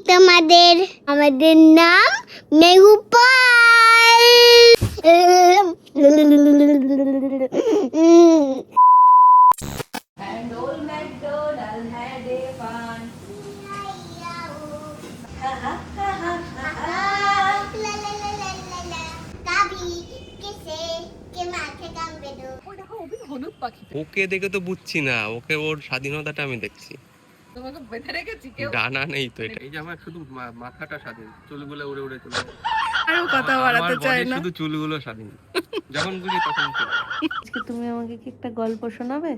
তোমাদের আমাদের নাম মেহুপাল। And old MacDonald had a fun. Ha ha ha ha ha ha. कभी किसे के माथे कांपे दो। হলুদ পাখি ওকে দেখে তো বুঝছি না, ওকে ওর স্বাধীনতাটা আমি দেখছি। তোমাকে বেঁধে রেখেছি কেউ ডানা নেই তো, এটা এই যে আমার শুধু মাথাটা স্বাধীন, চুলগুলো উড়ে উড়ে চলে যায়। আরো কথা বাড়াতে চায় না। শুধু চুলগুলো স্বাধীন, যখন খুশি তখন চলে যায়। আজকে তুমি আমাকে কি একটা গল্প শোনাবে?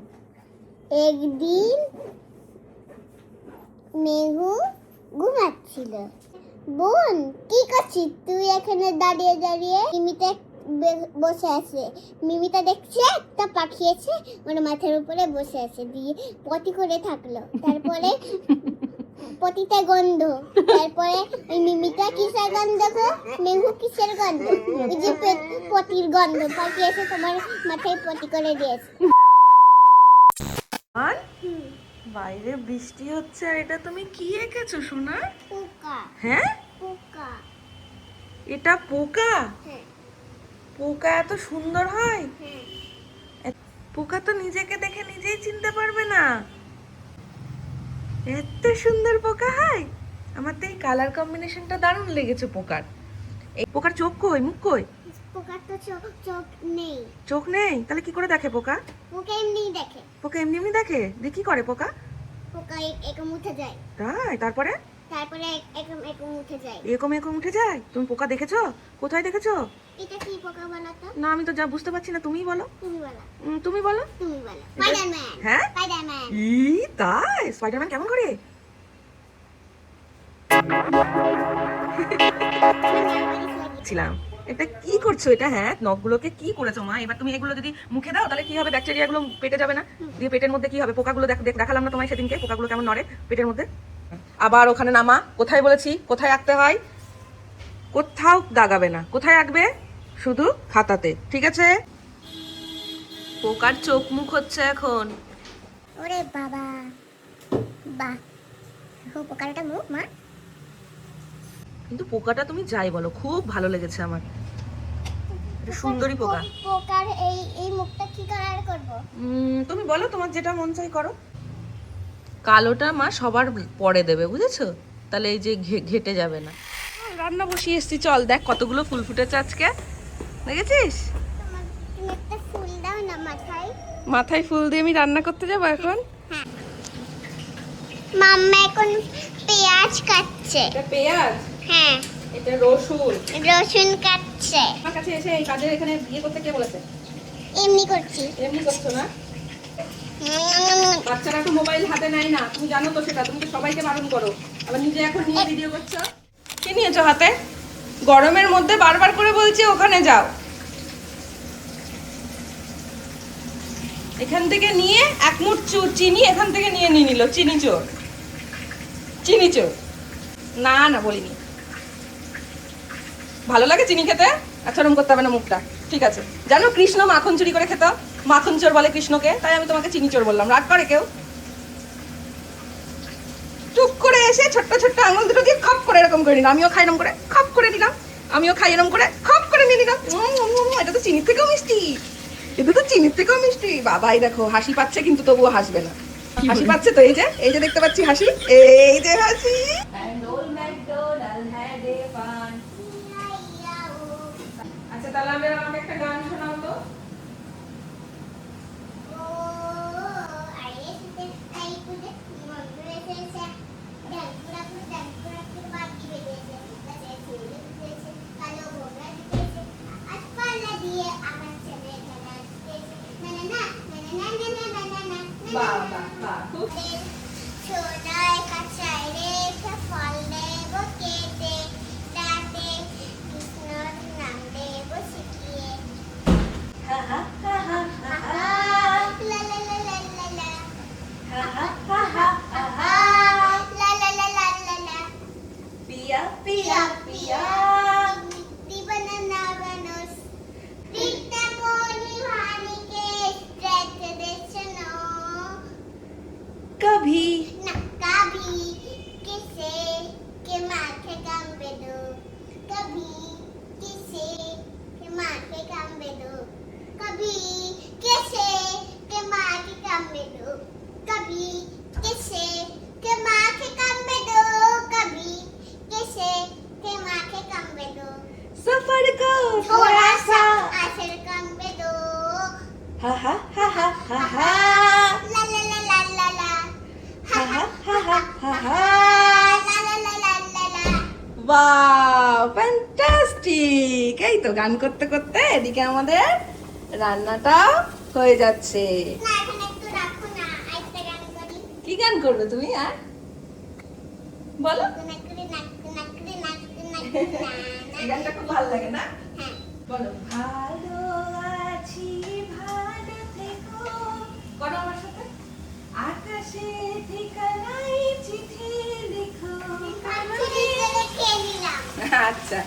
একদিন মেঘু ঘুমাচ্ছিল। বোন কি করছিস তুই এখানে দাঁড়িয়ে দাঁড়িয়ে? মিমিটা বসে আছে। মিমিটা দেখছে একটা পাখি আছে ওর মাথার উপরে বসে আছে, দিয়ে পটি করে থাকলো। তারপরে পটিতে গন্ধ, তারপরে ওই মিমিটা কিসের গন্ধ গো? মেঘু কিসের গন্ধ? ওই যে পটির গন্ধ। পাখি এসে তোমার মাথায় পটি করে দিয়েছে। আর বাইরে বৃষ্টি হচ্ছে আর এটা তুমি কি এঁকেছো সোনা? পোকা। হ্যাঁ, পোকা। এটা পোকা? হ্যাঁ পোকা এত সুন্দর হয়? হ্যাঁ। পোকা তো নিজেকে দেখে নিজেই চিনতে পারবে না, এত সুন্দর পোকা হয়। আমার তো এই কালার কম্বিনেশনটা দারুণ লেগেছে পোকার। এই পোকার চোখ কই, মুখ কই? পোকার তো চোখ নেই। চোখ নেই? তাহলে কি করে দেখে পোকা? পোকা এমনি দেখে। পোকা এমনি এমনি দেখে? দিয়ে কি করে পোকা? পোকা এরকম উঠে যায়। তাই? তারপরে তারপরে এরকম উঠে যায়। এরকম এরকম উঠে যায়? তুমি পোকা দেখেছো? কোথায় দেখেছো? এটা কি পোকা বানাতো? না আমি তো যা বুঝতে পারছি না, তুমিই বলো। তুমি বলো। তুমি বলো। তুমি বলো। স্পাইডারম্যান। হ্যাঁ? স্পাইডারম্যান। ই তাই? স্পাইডারম্যান কেমন করে? ছিলাম। এটা কি করছো এটা? হ্যাঁ, নখগুলোকে কি করেছো মা? এবার তুমি এগুলো যদি মুখে দাও তাহলে কি হবে? ব্যাকটেরিয়াগুলো পেটে যাবে না? দিয়ে পেটের মধ্যে কি হবে? পোকাগুলো দেখালাম না তোমায় সেদিনকে, পোকাগুলো কেমন নড়ে পেটের মধ্যে। আবার ওখানে নামা। কোথায় বলেছি কোথায় আঁকতে হয়? কোথাও দাগাবে না। কোথায় আঁকবে? শুধু খাতাতে, ঠিক আছে? পোকার চোখ মুখ হচ্ছে এখন। ওরে বাবা, বাহ, ও পোকাটা মুখ মা। কিন্তু পোকাটা তুমি যাই বলো খুব ভালো লেগেছে আমার। এটা সুন্দরী পোকা। পোকার এই মুখটা কি কালার করব? তুমি বলো তোমার যেটা মন চাই করো। কালোটা মা সবার পরে দেবে, বুঝেছো? তাহলে এই যে ঘেটে যাবে না। রান্না বসিয়ে এসছি, চল দেখ কতগুলো ফুল ফুটেছে আজকে, দেখেছিস? তুমি একটা ফুল দাও না মাথায়। মাথায় ফুল দিয়ে আমি রান্না করতে যাবো এখন। মাম্মা এখন পেঁয়াজ কাটছে। এটা পেঁয়াজ, হ্যাঁ এটা রসুন। রসুন কাটছে। আমার কাছে এসে এই কাজের এখানে বিয়ে করতে কে বলেছে? এমনি করছি। এমনি করছো না? বাচ্চারা তো মোবাইল হাতে নেয় না, তুমি জানো তো সেটা। তুমি তো সবাইকে বারণ করো, আবার নিজে এখন নিয়ে ভিডিও করছো। কি নিয়েছো হাতে? গরমের মধ্যে বারবার করে বলছি ওখানে যাও। এখান থেকে নিয়ে এক মুঠ চিনি এখান থেকে নিয়ে নিল। চিনি চোর, চিনি চোর। না না বলিনি। ভালো লাগে চিনি খেতে? আচ্ছা ওরম করতে হবে না মুখটা, ঠিক আছে? জানো কৃষ্ণ মাখন চুরি করে খেত, মাখন চোর বলে কৃষ্ণকে, তাই আমি তোমাকে চিনি চোর বললাম। রাগ করে কেউ? টুক করে এসে ছোট্ট ছোট্ট আঙুল দুটো দিয়ে খপ করে এরকম করে নিলাম। আমিও খাই এরকম করে খপ করে নিলাম। আমিও খাই এরকম করে খপ করে নিয়ে নিলাম। এটা তো চিনির থেকেও মিষ্টি, এটা তো চিনির থেকেও মিষ্টি। বাবাই দেখো হাসি পাচ্ছে কিন্তু তবুও হাসবে না। হাসি পাচ্ছে তো, এই যে দেখতে পাচ্ছি হাসি, এই যে হাসি। And old MacDonald had a fun. আচ্ছা তাহলে আমাকে একটা গান শোনাও তো। বাহ বাহ বাহ, খুব। সোনায় কাছায় রেখে বাহ, ফ্যান্টাস্টিক! এই তো গান করতে করতে এদিকে আমাদের রান্নাটা হয়ে যাচ্ছে। না এখন একটু রাখো না, আরেকটা গান করি। কি গান করবে তুমি আর বলো? নাকড়ে নাকড়ে নাকড়ে নাকড়ে নাকড়ে না এই গানটা খুব ভালো লাগে না? হ্যাঁ বলো, ভালো আছি ভালো থেকো, করো আমার সাথে। আকাশে ঠিকানাই চিঠি লিখো। খেয়ে নিলাম। আচ্ছা,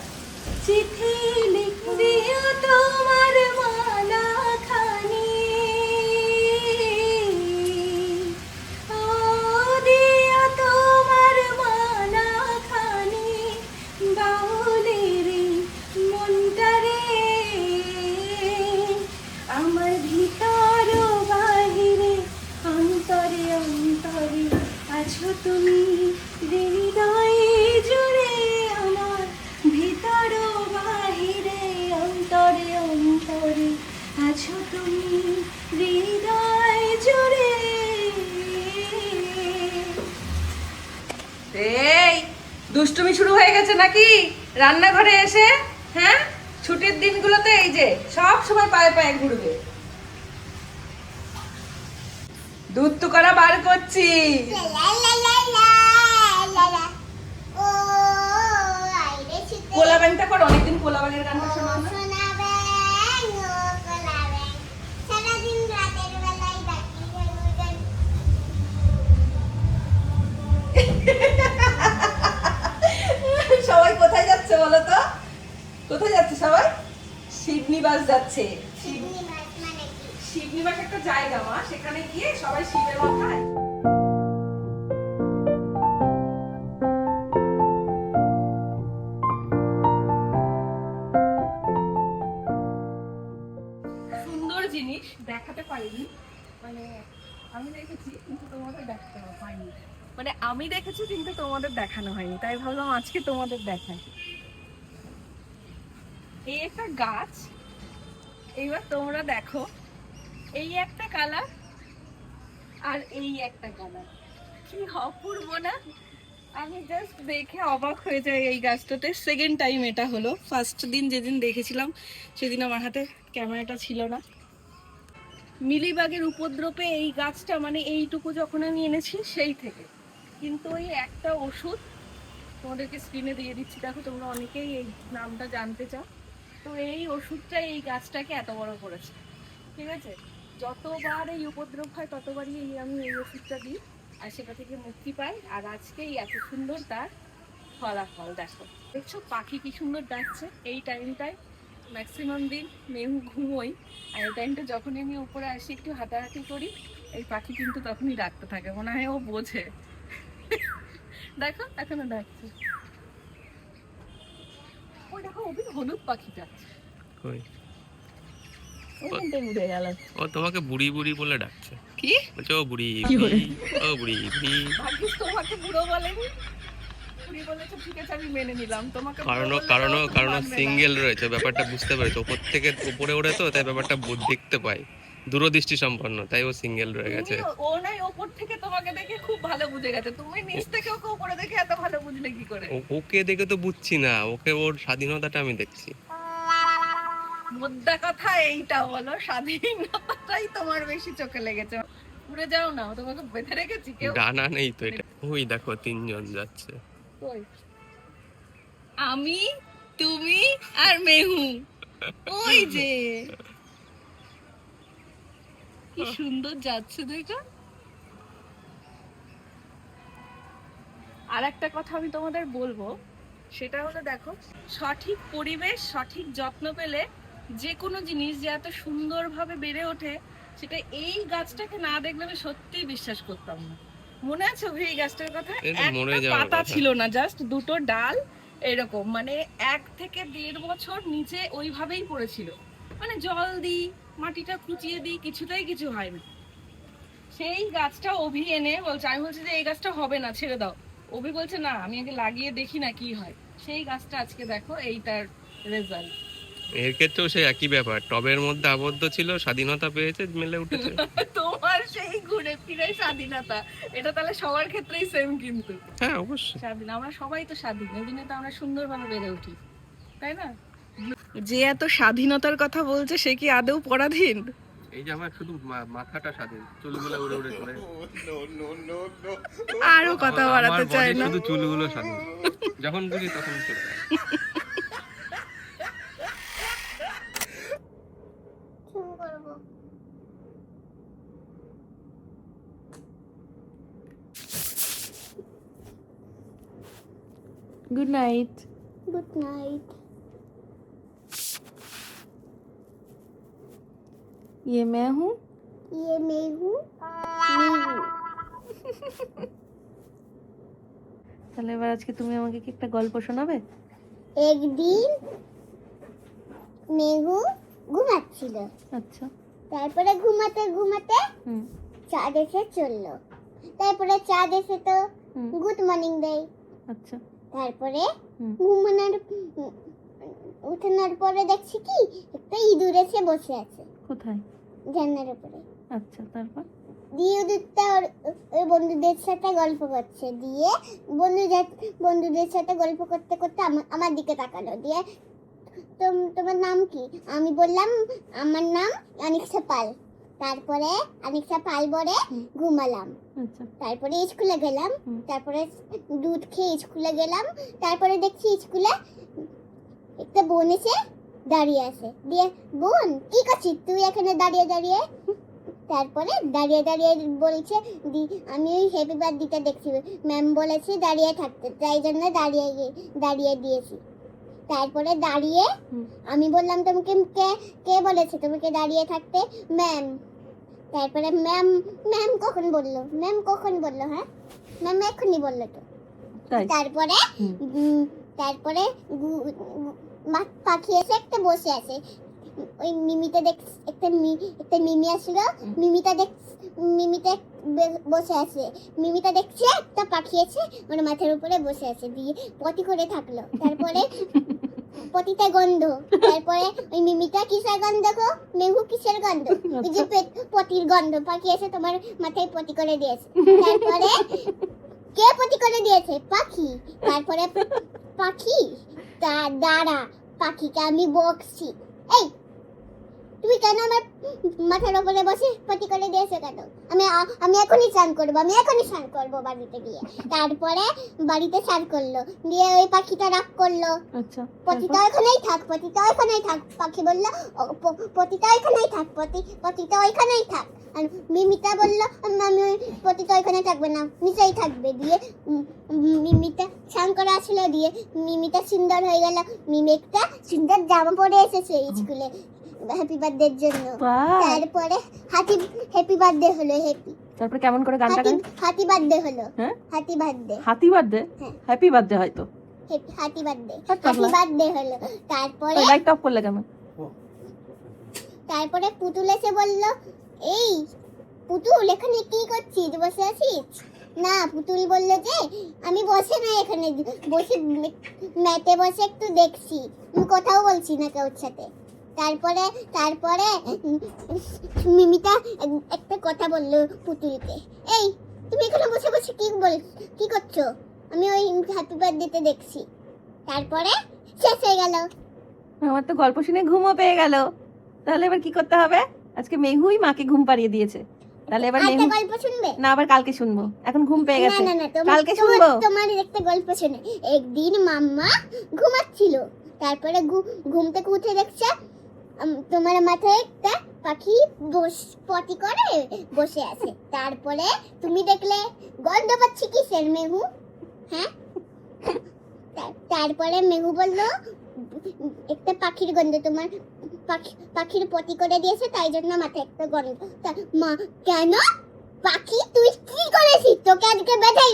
চিঠি লিখিও তোমার মালা খানি, ও দিও তোমার মালা খানি, বাউলের মনটারে, আমার ভিতর ও বাহিরে, অন্তরে অন্তরে আছো তুমি, হৃদয়ে জুড়ে আমার, ভিতর ও বাহিরে, অন্তরে অন্তরে আছো তুমি, হৃদয় জুড়ে। এই দুষ্টুমি শুরু হয়ে গেছে নাকি রান্নাঘরে এসে? হ্যাঁ, ছুটির দিনগুলোতে এই যে সব সময় পায়ে পায়ে ঘুরবে। দুধ তো করা বার করছি। লা লা লা লা লা লা। ও আইরে শীতে কোলা ব্যাংকটা করো, অনেকদিন কোলা ব্যাংকের গানটা শোনা না। সোনা ব্যাং ও কলা ব্যাং, সারাদিন রাতের বেলায় ডাকি গান। সবাই কোথায় যাচ্ছে বলো তো? কোথায় যাচ্ছে সবাই? শিবনিবাস যাচ্ছে। শিবনি মাছ মানে কি? শিবনিবাস একটা জায়গা মা, সেখানে গিয়ে সবাই শিবের মাথায়। সুন্দর জিনিস দেখাতে পারিনি, মানে আমি দেখেছি কিন্তু তোমাদের দেখাতে পাইনি, মানে আমি দেখেছি কিন্তু তোমাদের দেখানো হয়নি, তাই ভাবলাম আজকে তোমাদের দেখাই। এই একটা গাছ, এইবার তোমরা দেখো, এই একটা কালার আর এই একটা কালার, কি অপূর্ব না? আমি জাস্ট দেখে অবাক হয়ে যাই এই গাছটাতে। সেকেন্ড টাইম এটা হলো, ফার্স্ট দিন যেদিন দেখেছিলাম সেদিন আমার হাতে ক্যামেরাটা ছিল না। মিলিবাগের উপদ্রবে এই গাছটা, মানে এইটুকু যখন আমি এনেছি সেই থেকে, কিন্তু ওই একটা ওষুধ তোমাদেরকে স্ক্রিনে দিয়ে দিচ্ছি, দেখো তোমরা অনেকেই এই নামটা জানতে চাও। তো এই ওষুধটা এই গাছটাকে এত বড় করেছে, ঠিক আছে? যতবার এই উপদ্রব হয় ততবারই আমি এই ওষুধটা দিই আর সেটা থেকে মুক্তি পাই। আর আজকেই এত সুন্দর তার ফলাফল দেখো, দেখছো পাখি কি সুন্দর ডাকছে। এই টাইমটায় ম্যাক্সিমাম দিন মেহু ঘুমোই, আর এই টাইমটা যখনই আমি উপরে আসি একটু হাঁটাহাঁটি করি, এই পাখি কিন্তু তখনই ডাকতে থাকে, মনে হয় ও বোঝে। দেখো এখনো ডাকছে। ওই দেখো ওই হলুদ পাখিটা কই? ওইখানটায় উড়ে গেল। ও তোমাকে বুড়ি বুড়ি বলে ডাকছে। কি বলছে ও বুড়ি কি বলে? বুড়ি, ও বুড়ি বুড়ি। ভাগ্যিস তোমাকে বুড়ো বলেনি, বুড়ি বলেছে ঠিক আছে আমি মেনে নিলাম, তোমাকে কারণ বুড়ো বললে কারণ তো কারণ মানবে না। সিঙ্গেল রয়েছে, ব্যাপারটা বুঝতে পেরেছে, ওপর থেকে উপরে ওড়ে তো, তাই ব্যাপারটা দেখতে পায়, দূরদৃষ্টি সম্পন্ন, তাই ও সিঙ্গেল রয়ে গেছে। ও নাই ওপর থেকে তোমাকে দেখে খুব ভালো বুঝে গেছে, তুমি নিচ থেকে ওকে উপরে দেখে এত ভালো বুঝলে কি করে? ওকে দেখে তো বুঝছি না, ওকে ওর স্বাধীনতাটা আমি দেখছি। মোদ্দা কথা এইটা বলো, স্বাধীনতাটাই তোমার বেশি চোখে লেগেছে। উড়ে যাও না, তোমাকে বেঁধে রেখেছি কেউ? ডানা নেই তো এটা। ওই দেখো তিনজন যাচ্ছে। কই? আমি, তুমি আর মেহু, ওই যে কি সুন্দর যাচ্ছে দেখো। আর একটা কথা আমি তোমাদের বলবো, সেটা হলো দেখো, সঠিক পরিবেশ সঠিক যত্ন পেলে যে কোনো জিনিস যে এত সুন্দরভাবে বেড়ে ওঠে, সেটা এই গাছটাকে না দেখলে আমি সত্যিই বিশ্বাস করতাম না। মনে আছে অভি এই গাছটার কথা? এটা মরে একটা যাওয়ার পাতা কথা। ছিল না, জাস্ট দুটো ডাল এরকম, মানে 1 থেকে 1.5 বছর নিচে ওইভাবেই পড়েছিল, মানে জল দিই মাটিটা খুঁচিয়ে দিই কিছুতেই কিছু হয় না। সেই গাছটা অভি এনে বলছে, আমি বলছি যে এই গাছটা হবে না ছেড়ে দাও, অভি বলছে না আমি আগে লাগিয়ে দেখি না কি হয়। সেই গাছটা আজকে দেখো এইটার রেজাল্ট। এর ক্ষেত্রেও সেই একই ব্যাপার, টবের মধ্যে আবদ্ধ ছিল, স্বাধীনতা পেয়েছে, মেলে উঠেছে। তোমার সেই ঘুরে ফিরে স্বাধীনতা, এটা তাহলে সবার ক্ষেত্রেই সেম কিন্তু। হ্যাঁ অবশ্যই। স্বাধীন, আমরা সবাই তো স্বাধীন, এই জন্য তো আমরা সুন্দরভাবে বেড়ে উঠি, তাই না? যে এত স্বাধীনতার কথা বলছে সে কি আদৌ পরাধীন? এই যে আমার শুধু মাথাটা স্বাধীন, চুলগুলো উড়ে উড়ে চলে। আরো কথা বাড়াতে চায় না। শুধু চুলগুলো স্বাধীন, যখন বুঝি তখন চলে যায়। শুরু করবো। Good night. Good night. ये मैं हूँ। ये मैं हूँ। মেঘু। তাহলে এবার আজকে তুমি আমাকে কি একটা গল্প শোনাবে? একদিন মেঘু ঘুমাচ্ছিল, আচ্ছা। তারপরে ঘুমাতে ঘুমাতে হুম। চাঁদ এসে চললো। তারপরে চাঁদ এসে তো হুম। গুড মর্নিং দেয়। আচ্ছা। তারপরে হুম। ঘুমানোর উঠানোর পরে দেখছি কি একটা ইঁদুর এসে বসে আছে কোথায়? জানলার উপরে। আচ্ছা, তারপর? দিয়ে ইঁদুরটা ওর বন্ধুদের সাথে গল্প করছে, দিয়ে বন্ধুদের সাথে গল্প করতে করতে আমার দিকে তাকালো, দিয়ে তোমার নাম কি? আমি বললাম আমার নাম অনিক্ষা পাল। তারপরে অনিক্ষা পাল বলে ঘুমালাম। আচ্ছা। তারপরে স্কুলে গেলাম, হুম। তারপরে দুধ খেয়ে স্কুলে গেলাম। তারপরে দেখছি স্কুলে একটা বোন এসে দাঁড়িয়ে আছে, দিয়ে বোন কি করছিস তুই এখানে দাঁড়িয়ে দাঁড়িয়ে? তারপরে দাঁড়িয়ে দাঁড়িয়ে বলছে আমি ওই হ্যাপি বার্থডেটা দেখছি, ম্যাম বলেছে দাঁড়িয়ে থাকতে, তাই জন্য দাঁড়িয়ে দিয়েছি। তারপরে দাঁড়িয়ে আমি বললাম তোমাকে কে বলেছে তোমাকে দাঁড়িয়ে থাকতে? ম্যাম। তারপরে ম্যাম কখন বললো? হ্যাঁ ম্যাম এখনই বললো তো। তারপরে তারপরে পাখি এসে একটা বসে আছে, ওই মিমিটা দেখ একটা মিমি আসলো, মিমিটা বসে আছে, মিমিটা দেখছে একটা পাখি আছে ওর মাথার উপরে বসে আছে, দিয়ে পটি করে থাকলো। তারপরে পটিতে গন্ধ, তারপরে ওই মিমিটা কিসের গন্ধ গো? মেঘু কিসের গন্ধ? ওই যে পটির গন্ধ, পাখি এসে তোমার মাথায় পটি করে দিয়েছে। তারপরে কে পটি করে দিয়েছে? পাখি। তারপরে পাখি দাঁড়া, পাখিকে আমি বকছি, এই তুমি কেন আমার মাথার উপরে বসে পটি করে দিয়েছো কেন? আমি এখনই স্নান করবো বাড়িতে গিয়ে। তারপরে বাড়িতে স্নান করলো, দিয়ে ওই পাখিটা রাগ করলো। আচ্ছা। পটিটা ওখানেই থাক। পাখি বললো পটিটা ওখানেই থাক, পটিটা ওইখানেই থাক। আর মিমিটা বললো আমি পটিটা ওইখানে থাকবে না, নিচেই থাকবে। দিয়ে মিমিটা স্নান করে আসলো, দিয়ে মিমিটা সুন্দর হয়ে গেল। মিমি একটা সুন্দর জামা পরে এসেছে স্কুলে হ্যাপি বার্থডের জন্য। তারপরে হ্যাপি বার্থডে হলো। তারপরে কেমন করে গানটা গান? হাতি বার্থডে হলো। হ্যাঁ, হাতি বার্থডে। হ্যাঁ, হ্যাপি বার্থডে হয়তো। হাতি বার্থডে হলো। তারপরে লাইট অফ করলে কেন? তারপরে পুতুল এসে বলল, এই পুতুল এখানে কি করছিস, বসে আছিস? না, পুতুল বলল যে আমি বসে না, এখানে বসে ম্যাটে বসে একটু দেখছি, আমি কথাও বলছি না কারোর সাথে। তারপরে মিমিটা একটা কথা বললো পুতুলকে, এই তুমি এখানে বসে বসে কি করছো? আমি ওই হ্যাপি বার্থডেতে দেখছি। তারপরে শেষ হয়ে গেল। আমার তো গল্প শুনে ঘুমও পেয়ে গেল। তাহলে এবার কি করতে হবে? আজকে মেহুই মাকে ঘুম পাড়িয়ে দিয়েছে, তাহলে এবার মেহু গল্প শুনবে না? আবার কালকে শুনবো, এখন ঘুম পেয়ে গেছে। না, কালকে শুনবো। তোমার একটা গল্প শুনে। একদিন মাম্মা ঘুমাচ্ছিল, তারপরে ঘুম থেকে উঠে দেখছে তোমার মাথায় একটা পাখি পটি করে বসে আছে। তারপরে তুমি দেখলে গন্ধ পাচ্ছি কিসের মেহু? হ্যাঁ, তারপরে মেহু বলল একটা পাখির গন্ধ, তোমার পাখির পটি করে দিয়েছে, তাই জন্য মাথায় একটা গন্ধ। মা, কেন পাখি তুই কি করেছিস? তোকে আজকে বেঁধেই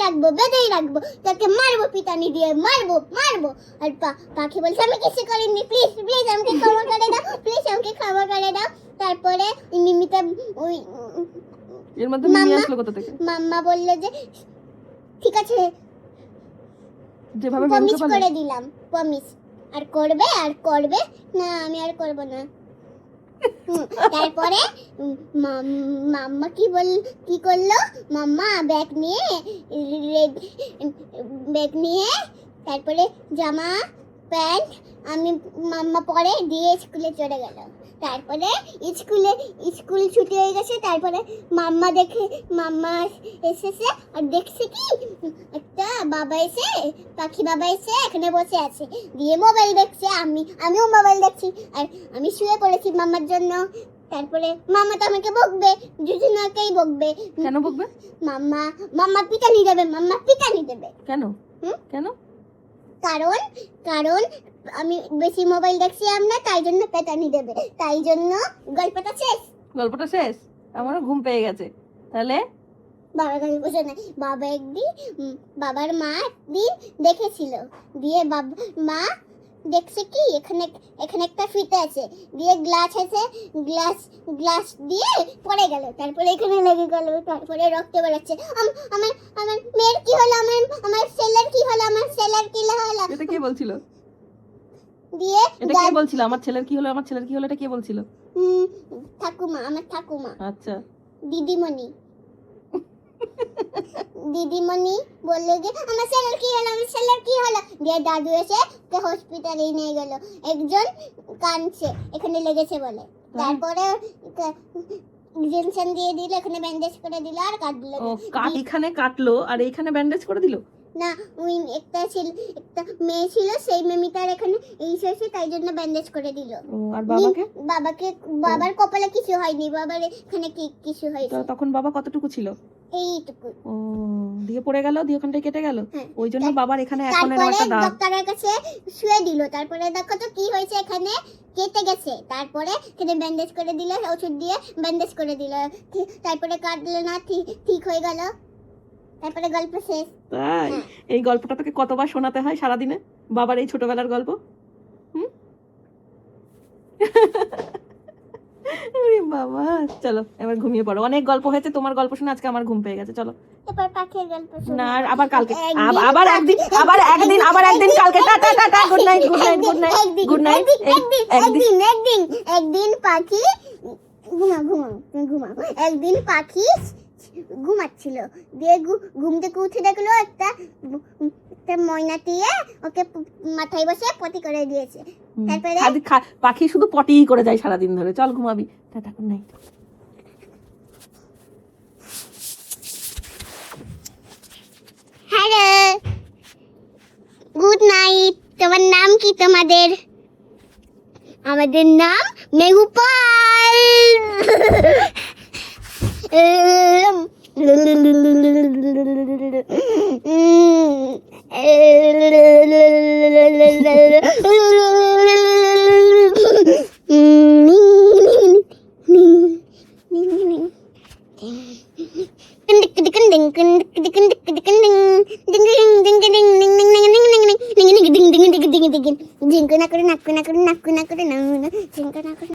রাখবো, তোকে মারবো, পিটানি দিয়ে মারবো। আর পাখি বলছে আমি কিছু করিনি, প্লিজ আমাকে ক্ষমা করে দাও। তারপরে মিমিটা ওই এর মধ্যে মিমি আসলো কোথা থেকে? মাম্মা বলল যে ঠিক আছে, যেভাবে প্রমিস করে দিলাম, প্রমিস আর করবে আর করবে না, আমি আর করব না। তারপরে মাম্মা কি করলো, মাম্মা ব্যাগ নিয়ে তারপরে জামা প্যান্ট আমি মাম্মা পরে দিয়ে স্কুলে চলে গেল। তারপরে স্কুল ছুটি হয়ে গেছে। তারপরে মাম্মা এসেছে আর দেখছে কি একটা পাখি বাবা এসে এখানে বসে আছে, দিয়ে মোবাইল দেখছে। আমিও মোবাইল দেখছি আর আমি শুয়ে পড়েছি মাম্মার জন্য। তারপরে মাম্মা তো আমাকে বকবে, দুজনকেই বকবে। কেন বকবে? মাম্মা পিটানি দেবে। কেন? কেন? কারণ আমি বেশি মোবাইল দেখছি আমরা, তাই জন্য পেটানি দেবে। তাই জন্য গল্পটা শেষ। আমারও ঘুম পেয়ে গেছে। তাহলে বাবার কাছে বসে না, বাবার মা একদিন দেখেছিল, দিয়ে মা দেখছে কি এখানে একটা ফিতে আছে, দিয়ে গ্লাস আছে, গ্লাস দিয়ে পড়ে গেল। তারপরে এখানে লেগে গেল, তারপরে রক্ত বেরোচ্ছে। আমার মেয়ের কি হলো, আমার ছেলের কি হলো, এটা কে বলছিল? দিয়ে এটা কে বলছিল আমার ছেলের কি হলো, এটা কে বলছিল? আমার ঠাকুমা। আচ্ছা। দিদিমণি বললো যে আমার ছেলের কি হলো, দিয়ে দাদু এসে হসপিটালে নিয়ে গেল। একজন কাঁদছে এখানে লেগেছে বলে। তারপরে ইনজেকশন দিয়ে দিল, এখানে ব্যান্ডেজ করে দিল আর কাটলো। এখানে কাটলো আর এইখানে ব্যান্ডেজ করে দিল না, একটা মেয়ে ছিল, সেই মেমিটার এখানে এসেছে, তাই জন্য ব্যান্ডেজ করে দিল। আর বাবার কপালে কিছু হয়নি, বাবার এখানে কিছু হয়েছে। তখন বাবা কতটুকু ছিল? এইটুকু। দিয়ে পড়ে গেল, দিয়ে ওখানটায় কেটে গেল। ওই জন্য বাবার এখানে এখন একটা দাগ। ডক্টরের কাছে শুয়ে দিল। তারপরে দেখো তো কি হয়েছে, এখানে কেটে গেছে। তারপরে এখানে ব্যান্ডেজ করে দিল, ওষুধ দিয়ে ব্যান্ডেজ করে দিল। তারপরে কাটলো না, ঠিক হয়ে গেল। তারপরে গল্প শেষ। তাই? এই গল্পটা তোকে কতবার শোনাতে হয় সারাদিনে, বাবার এই ছোটবেলার গল্প? বাবা, চলো এবার ঘুমিয়ে পড়ো। অনেক গল্প হয়েছে, তোমার গল্প শুনে আজকে আমার ঘুম পেয়ে গেছে। চলো এবার পাখির গল্প শোনো। না, আবার কালকে, আবার একদিন কালকে। Tata, good night. একদিন পাখি ঘুমাও। একদিন পাখি ঘুমাচ্ছিল, দিয়ে ঘুম থেকে উঠে দেখলো একটা ময়না দিয়ে ওকে মাথায় বসে পটি করে দিয়েছে। তারপরে পাখি শুধু পটি করে যায় সারাদিন ধরে। চল ঘুমাবি। Tata, good night. Hello, good night. তোমার নাম কি? আমাদের নাম মেঘুপাল।